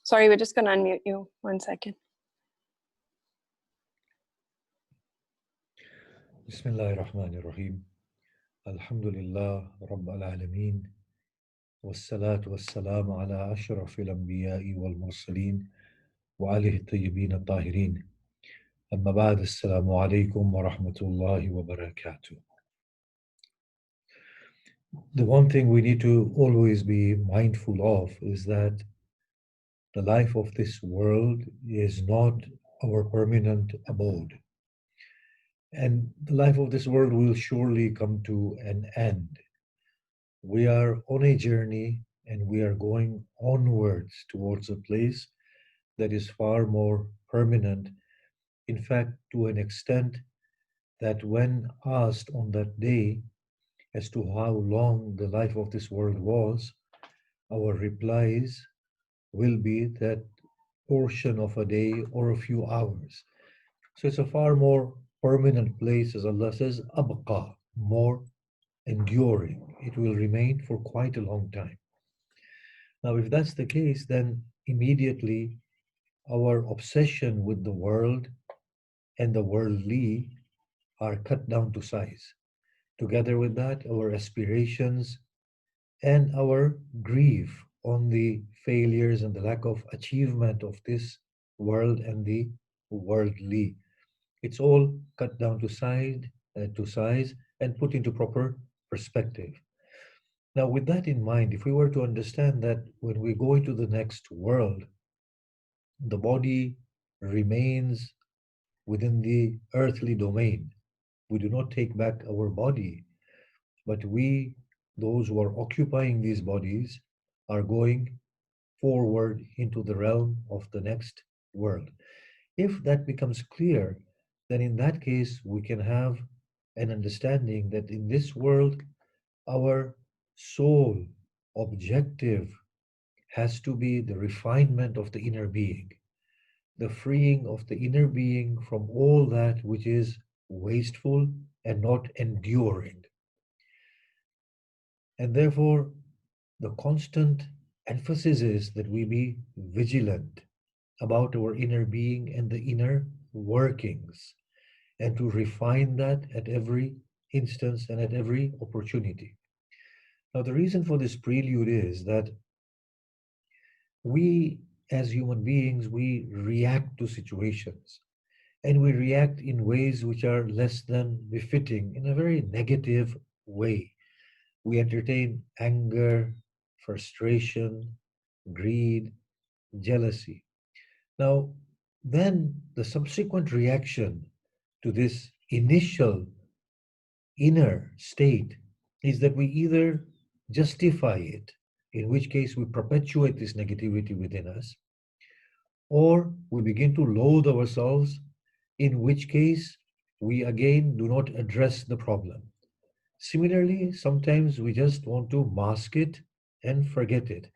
Sorry, we're just going to unmute you. 1 second. Bismillahir Rahmanir Rahim. Alhamdulillah Rabbil Alameen. والصلاة والسلام على أشرف الأنبياء والمرسلين وآله الطيبين الطاهرين أما بعد السلام عليكم ورحمة الله وبركاته. The one thing we need to always be mindful of is that the life of this world is not our permanent abode. And the life of this world will surely come to an end. We are on a journey and we are going onwards towards a place that is far more permanent. In fact, to an extent that when asked on that day as to how long the life of this world was, our replies will be that portion of a day or a few hours. So it's a far more permanent place, as Allah says, abqa, more enduring. It will remain for quite a long time. Now, if that's the case, then immediately our obsession with the world and the worldly are cut down to size. Together with that, our aspirations and our grief on the failures and the lack of achievement of this world and the worldly. It's all cut down to size and put into proper perspective. Now, with that in mind, if we were to understand that when we go into the next world, the body remains within the earthly domain. We do not take back our body, but we, those who are occupying these bodies, are going forward into the realm of the next world. If that becomes clear, then in that case, we can have an understanding that in this world, our sole objective has to be the refinement of the inner being, the freeing of the inner being from all that which is wasteful and not enduring. And therefore, the constant emphasis is that we be vigilant about our inner being and the inner workings, and to refine that at every instance and at every opportunity. Now, the reason for this prelude is that we, as human beings, we react to situations, and we react in ways which are less than befitting, in a very negative way. We entertain anger, frustration, greed, jealousy. Now, then the subsequent reaction to this initial inner state is that we either justify it, in which case we perpetuate this negativity within us, or we begin to loathe ourselves, in which case we again do not address the problem. Similarly, sometimes we just want to mask it and forget it.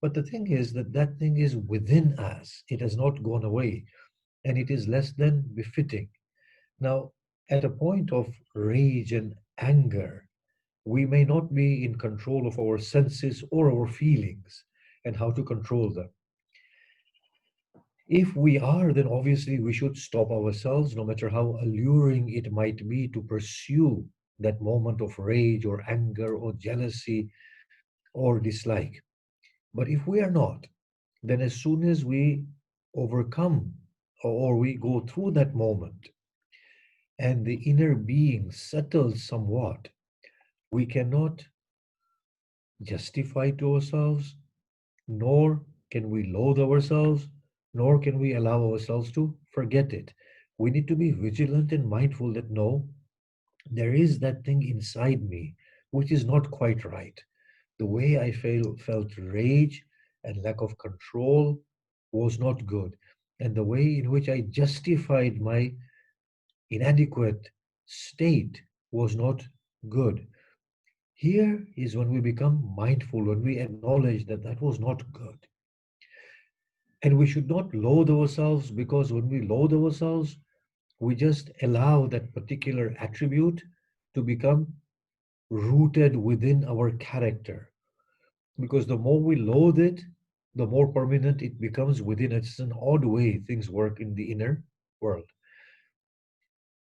But the thing is that that thing is within us, it has not gone away, and it is less than befitting. Now, at a point of rage and anger, we may not be in control of our senses or our feelings and how to control them. If we are, then obviously we should stop ourselves, no matter how alluring it might be to pursue that moment of rage or anger or jealousy or dislike. But if we are not, then as soon as we overcome or we go through that moment and the inner being settles somewhat, we cannot justify to ourselves, nor can we loathe ourselves, nor can we allow ourselves to forget it. We need to be vigilant and mindful that no, there is that thing inside me which is not quite right. The way I felt rage and lack of control was not good. And the way in which I justified my inadequate state was not good. Here is when we become mindful, when we acknowledge that that was not good. And we should not loathe ourselves, because when we loathe ourselves, we just allow that particular attribute to become rooted within our character. Because the more we loathe it, the more permanent it becomes within. It's an odd way things work in the inner world.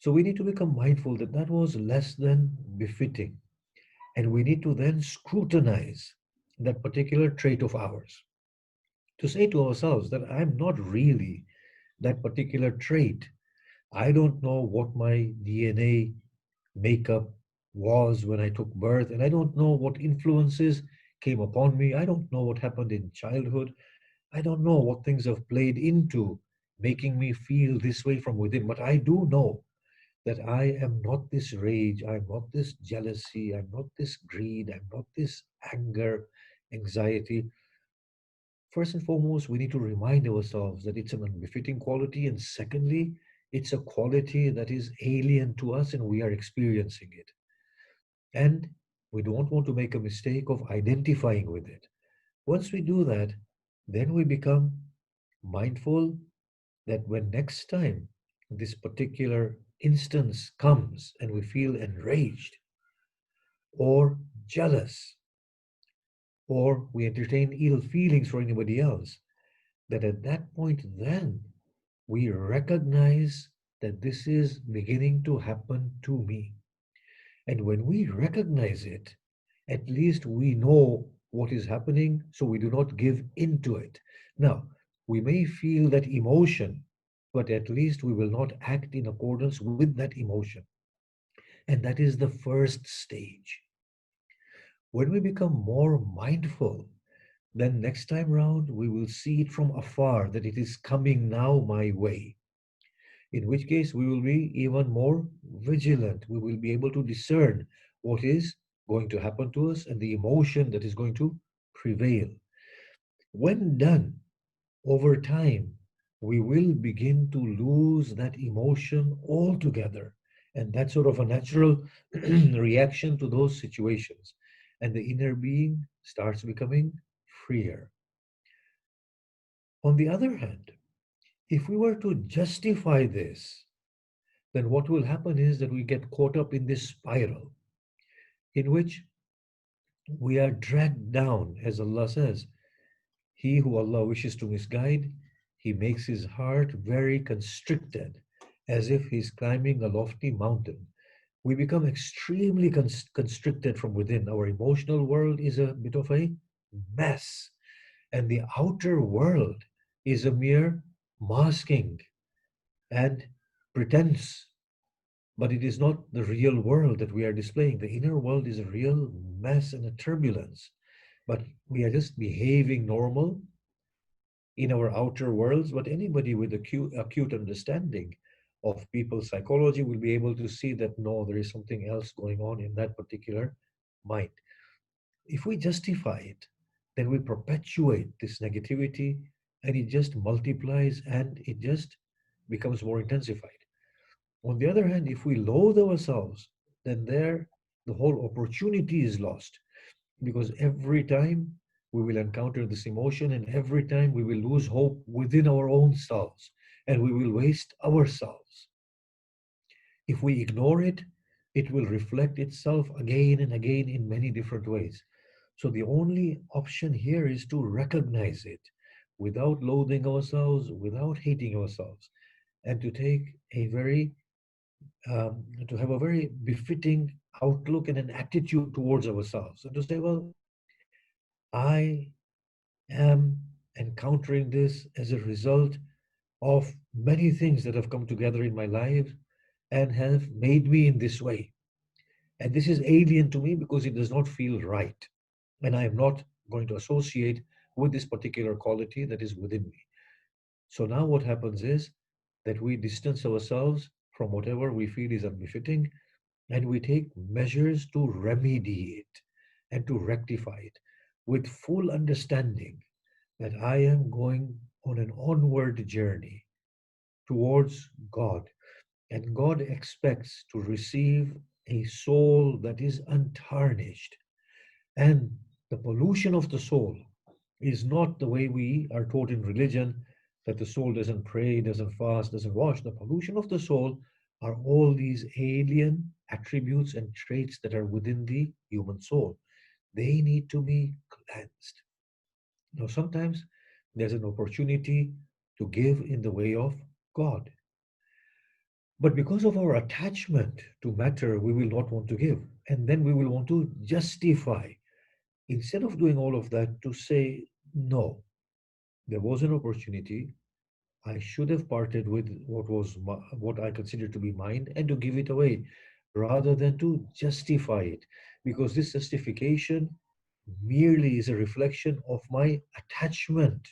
So we need to become mindful that that was less than befitting. And we need to then scrutinize that particular trait of ours to say to ourselves that I'm not really that particular trait. I don't know what my DNA makeup was when I took birth, and I don't know what influences came upon me. I don't know what happened in childhood. I don't know what things have played into making me feel this way from within. But I do know that I am not this rage, I'm not this jealousy, I'm not this greed, I'm not this anger, anxiety. First and foremost, we need to remind ourselves that it's an unbefitting quality, and secondly, it's a quality that is alien to us and we are experiencing it. And we don't want to make a mistake of identifying with it. Once we do that, then we become mindful that when next time this particular instance comes and we feel enraged or jealous or we entertain ill feelings for anybody else, that at that point then we recognize that this is beginning to happen to me. And when we recognize it, at least we know what is happening, so we do not give into it. Now, we may feel that emotion, but at least we will not act in accordance with that emotion. And that is the first stage. When we become more mindful, then next time round we will see it from afar that it is coming now my way. In which case we will be even more vigilant. We will be able to discern what is going to happen to us and the emotion that is going to prevail. When done, over time, we will begin to lose that emotion altogether. And that's sort of a natural reaction to those situations. And the inner being starts becoming freer. On the other hand, if we were to justify this, then what will happen is that we get caught up in this spiral in which we are dragged down, as Allah says. He who Allah wishes to misguide, He makes his heart very constricted, as if he's climbing a lofty mountain. We become extremely constricted from within. Our emotional world is a bit of a mess, and the outer world is a mere masking and pretense. But it is not the real world that we are displaying. The inner world is a real mess and a turbulence. But we are just behaving normal in our outer worlds. But anybody with acute understanding of people's psychology will be able to see that no, there is something else going on in that particular mind. If we justify it, then we perpetuate this negativity and it just multiplies and it just becomes more intensified. On the other hand, if we loathe ourselves, then there the whole opportunity is lost because every time we will encounter this emotion and every time we will lose hope within our own selves and we will waste ourselves. If we ignore it, it will reflect itself again and again in many different ways. So the only option here is to recognize it without loathing ourselves, without hating ourselves, and to take a very to have a very befitting outlook and an attitude towards ourselves and to say, well, I am encountering this as a result of many things that have come together in my life and have made me in this way. And this is alien to me because it does not feel right. And I am not going to associate with this particular quality that is within me. So now what happens is that we distance ourselves from whatever we feel is unbefitting and we take measures to remedy it and to rectify it with full understanding that I am going on an onward journey towards God. And God expects to receive a soul that is untarnished. And the pollution of the soul is not the way we are taught in religion that the soul doesn't pray, doesn't fast, doesn't wash. The pollution of the soul are all these alien attributes and traits that are within the human soul. They need to be cleansed. Now, sometimes There's an opportunity to give in the way of God. But because of our attachment to matter, we will not want to give. And then we will want to justify. Instead of doing all of that, to say, no, there was an opportunity. I should have parted with what I consider to be mine and to give it away rather than to justify it. Because this justification merely is a reflection of my attachment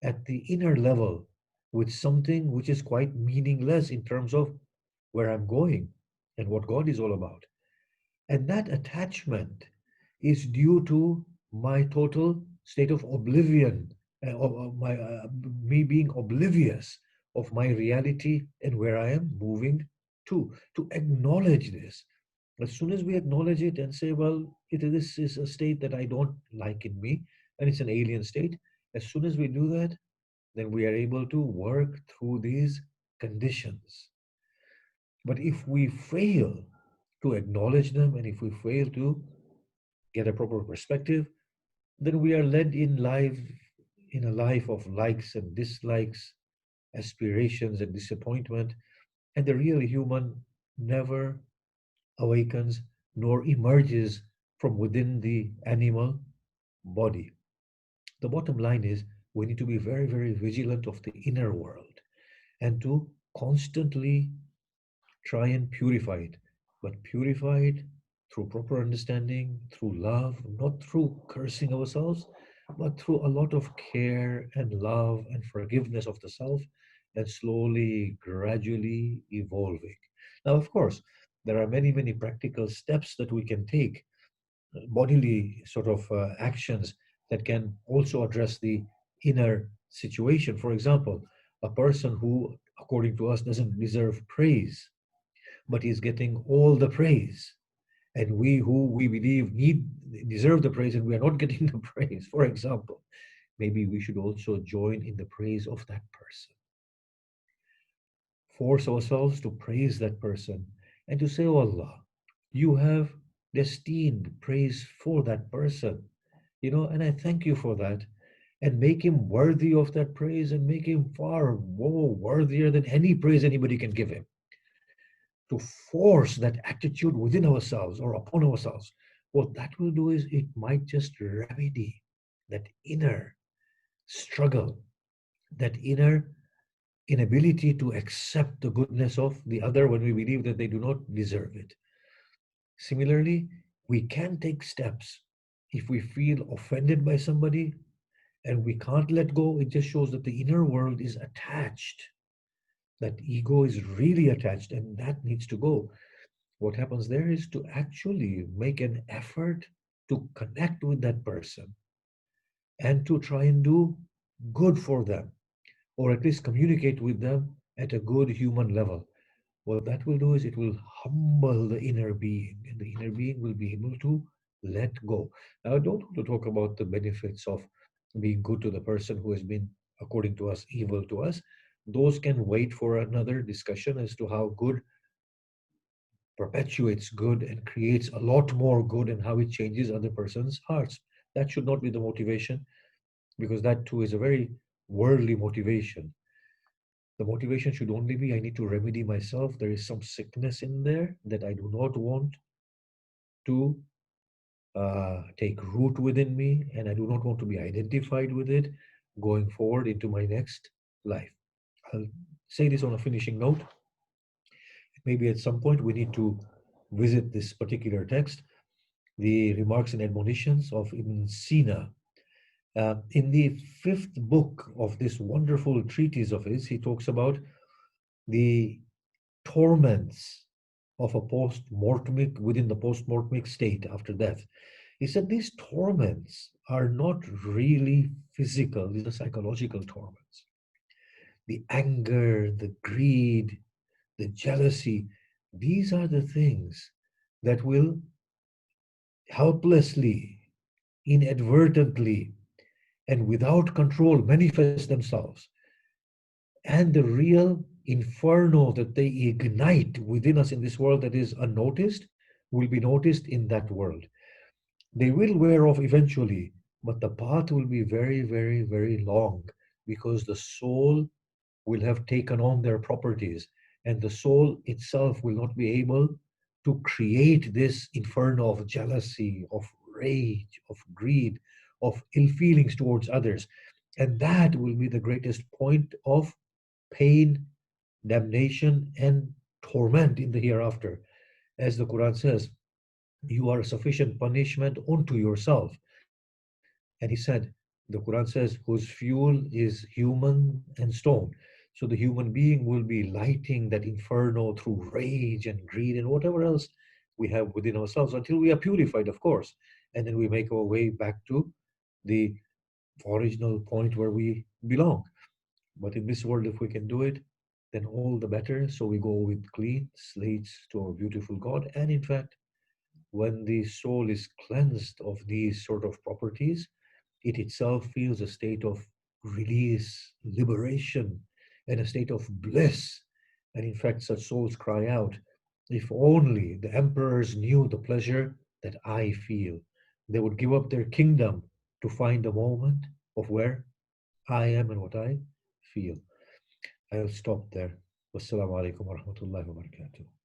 at the inner level with something which is quite meaningless in terms of where I'm going and what God is all about. And that attachment is due to my total state of oblivion, of me being oblivious of my reality and where I am moving to acknowledge this. As soon as we acknowledge it and say, well, this is a state that I don't like in me, and it's an alien state, as soon as we do that, then we are able to work through these conditions. But if we fail to acknowledge them and if we fail to get a proper perspective, then we are led in a life of likes and dislikes, aspirations and disappointment, and the real human never awakens nor emerges from within the animal body. The bottom line is we need to be very, very vigilant of the inner world and to constantly try and purify it, but purify it through proper understanding, through love, not through cursing ourselves, but through a lot of care and love and forgiveness of the self, and slowly, gradually evolving. Now, of course, there are many, many practical steps that we can take, bodily sort of actions that can also address the inner situation. For example, a person who, according to us, doesn't deserve praise but he's getting all the praise. And we who we believe deserve the praise and we are not getting the praise, for example, maybe we should also join in the praise of that person. Force ourselves to praise that person and to say, oh Allah, you have destined praise for that person, and I thank you for that. And make him worthy of that praise and make him far more worthier than any praise anybody can give him. To force that attitude within ourselves or upon ourselves, what that will do is it might just remedy that inner struggle, that inner inability to accept the goodness of the other when we believe that they do not deserve it. Similarly, we can take steps if we feel offended by somebody and we can't let go. It just shows that the inner world is attached. That ego is really attached and that needs to go. What happens there is to actually make an effort to connect with that person and to try and do good for them, or at least communicate with them at a good human level. What that will do is it will humble the inner being, and the inner being will be able to let go. Now, I don't want to talk about the benefits of being good to the person who has been, according to us, evil to us. Those can wait for another discussion as to how good perpetuates good and creates a lot more good and how it changes other person's hearts. That should not be the motivation because that too is a very worldly motivation. The motivation should only be I need to remedy myself. There is some sickness in there that I do not want to take root within me, and I do not want to be identified with it going forward into my next life. I'll say this on a finishing note. Maybe at some point we need to visit this particular text, the Remarks and Admonitions of Ibn Sina. In the fifth book of this wonderful treatise of his, he talks about the torments of a post-mortemic, within the post-mortemic state after death. He said these torments are not really physical, these are psychological torments. The anger, the greed, the jealousy, these are the things that will helplessly, inadvertently, and without control manifest themselves. And the real inferno that they ignite within us in this world that is unnoticed will be noticed in that world. They will wear off eventually, but the path will be very, very, very long because the soul will have taken on their properties, and the soul itself will not be able to create this inferno of jealousy, of rage, of greed, of ill feelings towards others. And that will be the greatest point of pain, damnation, and torment in the hereafter. As the Quran says, you are sufficient punishment unto yourself. And he said, the Quran says, whose fuel is human and stone. So the human being will be lighting that inferno through rage and greed and whatever else we have within ourselves until we are purified, of course. And then we make our way back to the original point where we belong. But in this world, if we can do it, then all the better. So we go with clean slates to our beautiful God. And in fact, when the soul is cleansed of these sort of properties, it itself feels a state of release, liberation, and a state of bliss. And in fact, such souls cry out, if only the emperors knew the pleasure that I feel, they would give up their kingdom to find a moment of where I am and what I feel. I'll stop there. Wassalamu alaikum wa rahmatullahi wa barakatuh.